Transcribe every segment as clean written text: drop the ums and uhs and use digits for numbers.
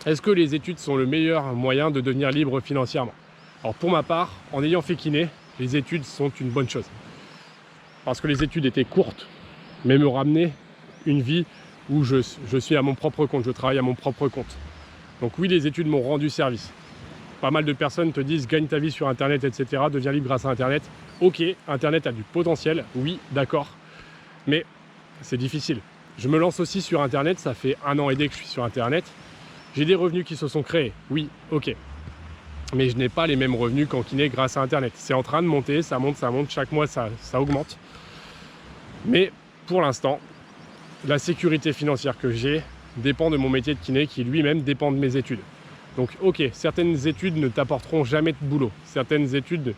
Est-ce que les études sont le meilleur moyen de devenir libre financièrement? Alors pour ma part, en ayant fait kiné, les études sont une bonne chose. Parce que les études étaient courtes, mais me ramenaient une vie où je suis à mon propre compte, je travaille à mon propre compte. Donc oui, les études m'ont rendu service. Pas mal de personnes te disent gagne ta vie sur Internet, etc. Deviens libre grâce à Internet. Ok, Internet a du potentiel, oui, d'accord, mais c'est difficile. Je me lance aussi sur Internet, ça fait 1 an et demi que je suis sur Internet. J'ai des revenus qui se sont créés, oui, ok. Mais je n'ai pas les mêmes revenus qu'en kiné grâce à Internet. C'est en train de monter, ça monte, chaque mois ça augmente. Mais pour l'instant, la sécurité financière que j'ai dépend de mon métier de kiné qui lui-même dépend de mes études. Donc ok, certaines études ne t'apporteront jamais de boulot. Certaines études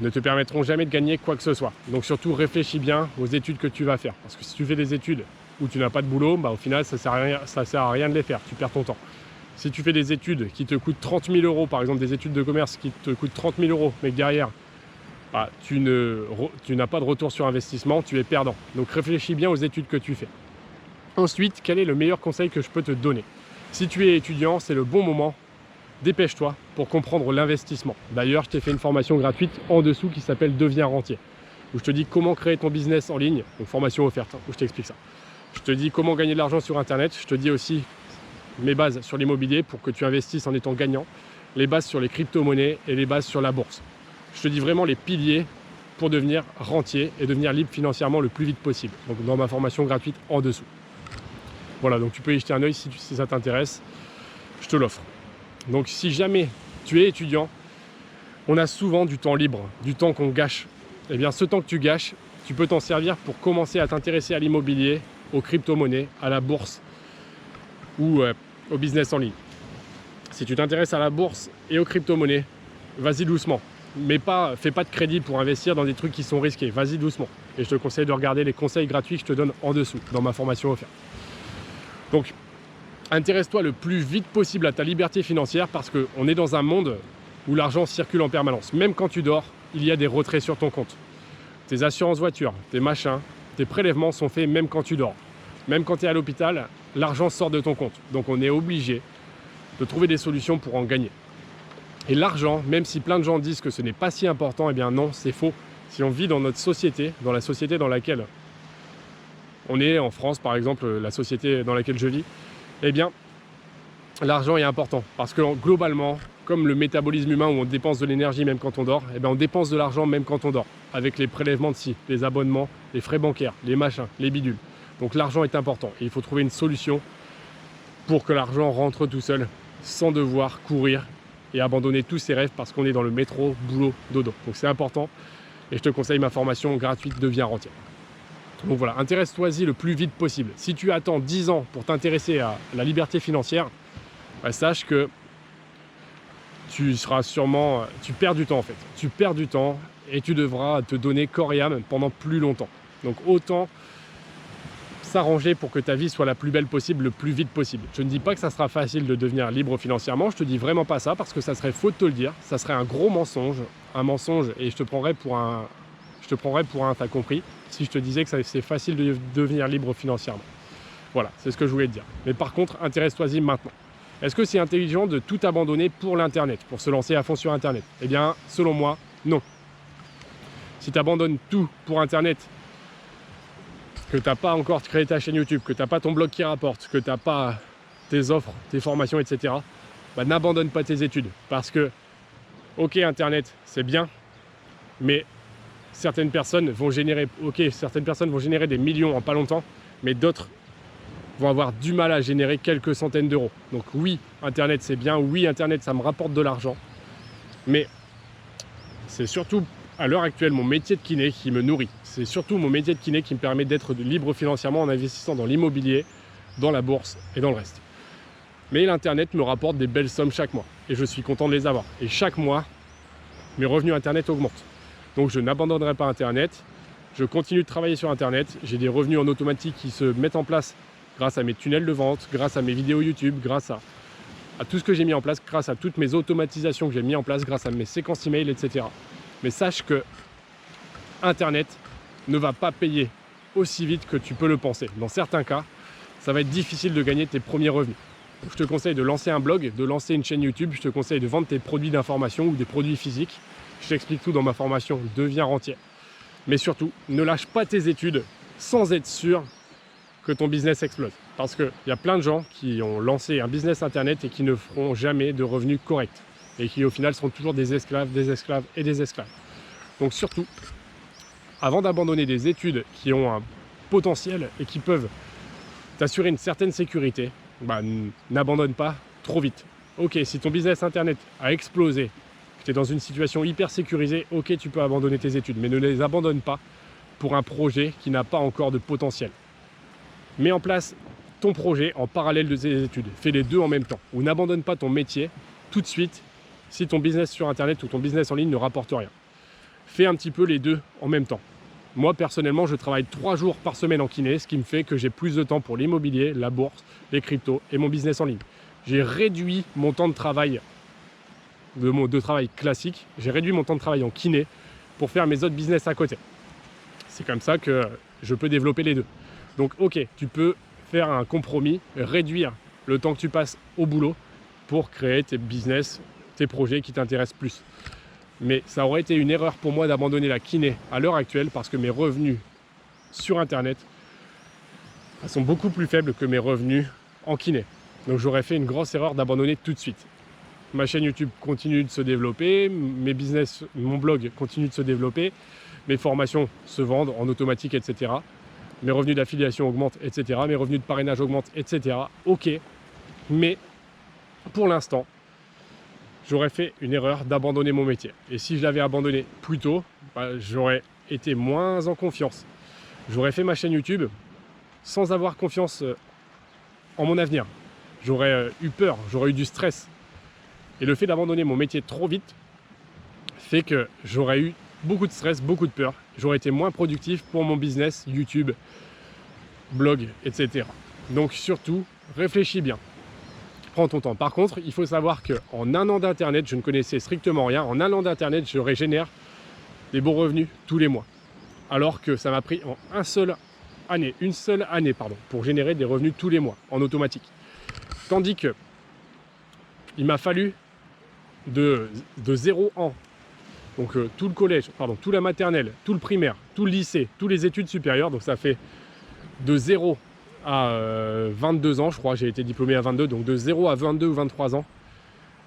ne te permettront jamais de gagner quoi que ce soit. Donc surtout réfléchis bien aux études que tu vas faire. Parce que si tu fais des études où tu n'as pas de boulot, bah, au final ça sert à rien de les faire, tu perds ton temps. Si tu fais des études qui te coûtent 30 000 €, par exemple des études de commerce qui te coûtent 30 000 €, mais que derrière bah, tu n'as pas de retour sur investissement, tu es perdant. Donc réfléchis bien aux études que tu fais. Ensuite, quel est le meilleur conseil que je peux te donner? Si tu es étudiant, c'est le bon moment. Dépêche-toi pour comprendre l'investissement. D'ailleurs, je t'ai fait une formation gratuite en dessous qui s'appelle Deviens rentier, où je te dis comment créer ton business en ligne, donc formation offerte, où je t'explique ça. Je te dis comment gagner de l'argent sur Internet, je te dis aussi mes bases sur l'immobilier pour que tu investisses en étant gagnant, les bases sur les crypto-monnaies et les bases sur la bourse. Je te dis vraiment les piliers pour devenir rentier et devenir libre financièrement le plus vite possible. Donc dans ma formation gratuite en dessous. Voilà, donc tu peux y jeter un œil si ça t'intéresse, je te l'offre. Donc si jamais tu es étudiant, on a souvent du temps libre, du temps qu'on gâche. Eh bien ce temps que tu gâches, tu peux t'en servir pour commencer à t'intéresser à l'immobilier, aux crypto-monnaies, à la bourse ou au business en ligne. Si tu t'intéresses à la bourse et aux crypto-monnaies, vas-y doucement. Mais fais pas de crédit pour investir dans des trucs qui sont risqués. Vas-y doucement. Et je te conseille de regarder les conseils gratuits que je te donne en dessous, dans ma formation offerte. Donc, intéresse-toi le plus vite possible à ta liberté financière parce qu'on est dans un monde où l'argent circule en permanence. Même quand tu dors, il y a des retraits sur ton compte. Tes assurances voitures, tes machins, tes prélèvements sont faits même quand tu dors. Même quand tu es à l'hôpital, l'argent sort de ton compte. Donc on est obligé de trouver des solutions pour en gagner. Et l'argent, même si plein de gens disent que ce n'est pas si important, eh bien non, c'est faux. Si on vit dans notre société, dans la société dans laquelle on est, en France par exemple, la société dans laquelle je vis, eh bien l'argent est important. Parce que globalement, comme le métabolisme humain où on dépense de l'énergie même quand on dort, eh bien on dépense de l'argent même quand on dort. Avec les prélèvements de ci, les abonnements, les frais bancaires, les machins, les bidules. Donc l'argent est important. Et il faut trouver une solution pour que l'argent rentre tout seul, sans devoir courir et abandonner tous ses rêves parce qu'on est dans le métro, boulot, dodo. Donc c'est important et je te conseille ma formation gratuite Deviens rentier. Donc voilà, intéresse-toi-y le plus vite possible. Si tu attends 10 ans pour t'intéresser à la liberté financière, bah, sache que tu perds du temps en fait. Tu perds du temps et tu devras te donner corps et âme pendant plus longtemps. Donc autant s'arranger pour que ta vie soit la plus belle possible le plus vite possible. Je ne dis pas que ça sera facile de devenir libre financièrement, je te dis vraiment pas ça parce que ça serait faux de te le dire, ça serait un gros mensonge, et je te prendrais pour un, t'as compris, si je te disais que c'est facile de devenir libre financièrement. Voilà, c'est ce que je voulais te dire. Mais par contre, intéresse-toi-y maintenant. Est-ce que c'est intelligent de tout abandonner pour l'Internet, pour se lancer à fond sur Internet? Eh bien, selon moi, non. Si tu abandonnes tout pour Internet, que tu n'as pas encore créé ta chaîne YouTube, que tu n'as pas ton blog qui rapporte, que tu n'as pas tes offres, tes formations, etc., bah, n'abandonne pas tes études. Parce que, ok, Internet, c'est bien, mais certaines personnes vont générer des millions en pas longtemps, mais d'autres vont avoir du mal à générer quelques centaines d'euros. Donc oui, Internet, c'est bien, oui, Internet, ça me rapporte de l'argent, mais c'est surtout à l'heure actuelle mon métier de kiné qui me nourrit. C'est surtout mon métier de kiné qui me permet d'être libre financièrement en investissant dans l'immobilier, dans la bourse et dans le reste. Mais l'Internet me rapporte des belles sommes chaque mois et je suis content de les avoir. Et chaque mois, mes revenus Internet augmentent. Donc je n'abandonnerai pas Internet, je continue de travailler sur Internet, j'ai des revenus en automatique qui se mettent en place grâce à mes tunnels de vente, grâce à mes vidéos YouTube, grâce à tout ce que j'ai mis en place, grâce à toutes mes automatisations que j'ai mis en place, grâce à mes séquences email, etc. Mais sache que Internet ne va pas payer aussi vite que tu peux le penser. Dans certains cas, ça va être difficile de gagner tes premiers revenus. Je te conseille de lancer un blog, de lancer une chaîne YouTube. Je te conseille de vendre tes produits d'information ou des produits physiques. Je t'explique tout dans ma formation Deviens rentier. Mais surtout, ne lâche pas tes études sans être sûr que ton business explose. Parce qu'il y a plein de gens qui ont lancé un business internet et qui ne feront jamais de revenus corrects. Et qui au final seront toujours des esclaves, des esclaves et des esclaves. Donc surtout, avant d'abandonner des études qui ont un potentiel et qui peuvent t'assurer une certaine sécurité, n'abandonne pas trop vite. Ok, si ton business internet a explosé, que tu es dans une situation hyper sécurisée, ok, tu peux abandonner tes études, mais ne les abandonne pas pour un projet qui n'a pas encore de potentiel. Mets en place ton projet en parallèle de tes études. Fais les deux en même temps. Ou n'abandonne pas ton métier tout de suite si ton business sur internet ou ton business en ligne ne rapporte rien. Fais un petit peu les deux en même temps. Moi, personnellement, je travaille 3 jours par semaine en kiné, ce qui me fait que j'ai plus de temps pour l'immobilier, la bourse, les cryptos et mon business en ligne. J'ai réduit mon temps de travail, de travail classique. J'ai réduit mon temps de travail en kiné pour faire mes autres business à côté. C'est comme ça que je peux développer les deux. Donc, ok, tu peux faire un compromis, réduire le temps que tu passes au boulot pour créer tes business, tes projets qui t'intéressent plus. Mais ça aurait été une erreur pour moi d'abandonner la kiné à l'heure actuelle parce que mes revenus sur internet sont beaucoup plus faibles que mes revenus en kiné. Donc j'aurais fait une grosse erreur d'abandonner tout de suite. Ma chaîne YouTube continue de se développer, mes business, mon blog continue de se développer, mes formations se vendent en automatique, etc. Mes revenus d'affiliation augmentent, etc. Mes revenus de parrainage augmentent, etc. Ok, mais pour l'instant, j'aurais fait une erreur d'abandonner mon métier. Et si je l'avais abandonné plus tôt, j'aurais été moins en confiance. J'aurais fait ma chaîne YouTube sans avoir confiance en mon avenir. J'aurais eu peur, j'aurais eu du stress. Et le fait d'abandonner mon métier trop vite fait que j'aurais eu beaucoup de stress, beaucoup de peur. J'aurais été moins productif pour mon business, YouTube, blog, etc. Donc surtout, réfléchis bien. Prends ton temps. Par contre, il faut savoir qu'en 1 an d'internet, je ne connaissais strictement rien. En 1 an d'internet, je régénère des bons revenus tous les mois. Alors que ça m'a pris en une seule année, pour générer des revenus tous les mois en automatique. Tandis que il m'a fallu de 0 ans, donc tout le collège, tout la maternelle, tout le primaire, tout le lycée, toutes les études supérieures, donc ça fait de 0 à 22 ans, je crois, j'ai été diplômé à 22, donc de 0 à 22 ou 23 ans,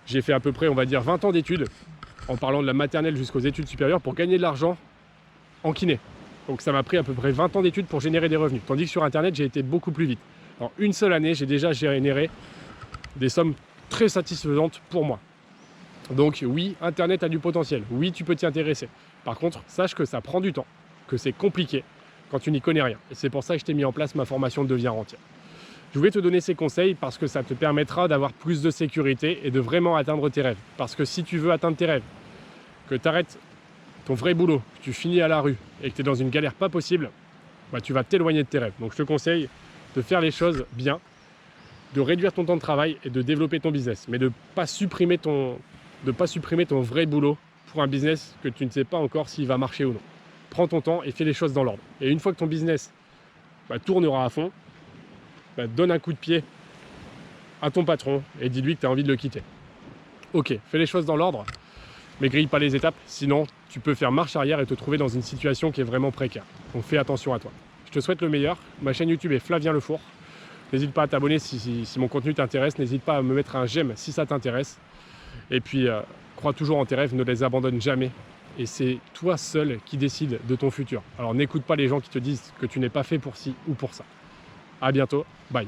j'ai fait à peu près, on va dire, 20 ans d'études, en parlant de la maternelle jusqu'aux études supérieures, pour gagner de l'argent en kiné. Donc ça m'a pris à peu près 20 ans d'études pour générer des revenus, tandis que sur internet, j'ai été beaucoup plus vite. En une seule année, j'ai déjà généré des sommes très satisfaisantes pour moi. Donc oui, internet a du potentiel, oui, tu peux t'y intéresser. Par contre, sache que ça prend du temps, que c'est compliqué quand tu n'y connais rien. Et c'est pour ça que je t'ai mis en place ma formation Deviens rentier. Je voulais te donner ces conseils parce que ça te permettra d'avoir plus de sécurité et de vraiment atteindre tes rêves. Parce que si tu veux atteindre tes rêves, que tu arrêtes ton vrai boulot, que tu finis à la rue et que tu es dans une galère pas possible, tu vas t'éloigner de tes rêves. Donc je te conseille de faire les choses bien, de réduire ton temps de travail et de développer ton business. Mais de ne pas supprimer ton vrai boulot pour un business que tu ne sais pas encore s'il va marcher ou non. Prends ton temps et fais les choses dans l'ordre. Et une fois que ton business tournera à fond, donne un coup de pied à ton patron et dis-lui que tu as envie de le quitter. Ok, fais les choses dans l'ordre, mais grille pas les étapes, sinon tu peux faire marche arrière et te trouver dans une situation qui est vraiment précaire. Donc fais attention à toi. Je te souhaite le meilleur. Ma chaîne YouTube est Flavien Lefour. N'hésite pas à t'abonner si mon contenu t'intéresse. N'hésite pas à me mettre un j'aime si ça t'intéresse. Et puis, crois toujours en tes rêves, ne les abandonne jamais. Et c'est toi seul qui décide de ton futur. Alors n'écoute pas les gens qui te disent que tu n'es pas fait pour ci ou pour ça. À bientôt, bye.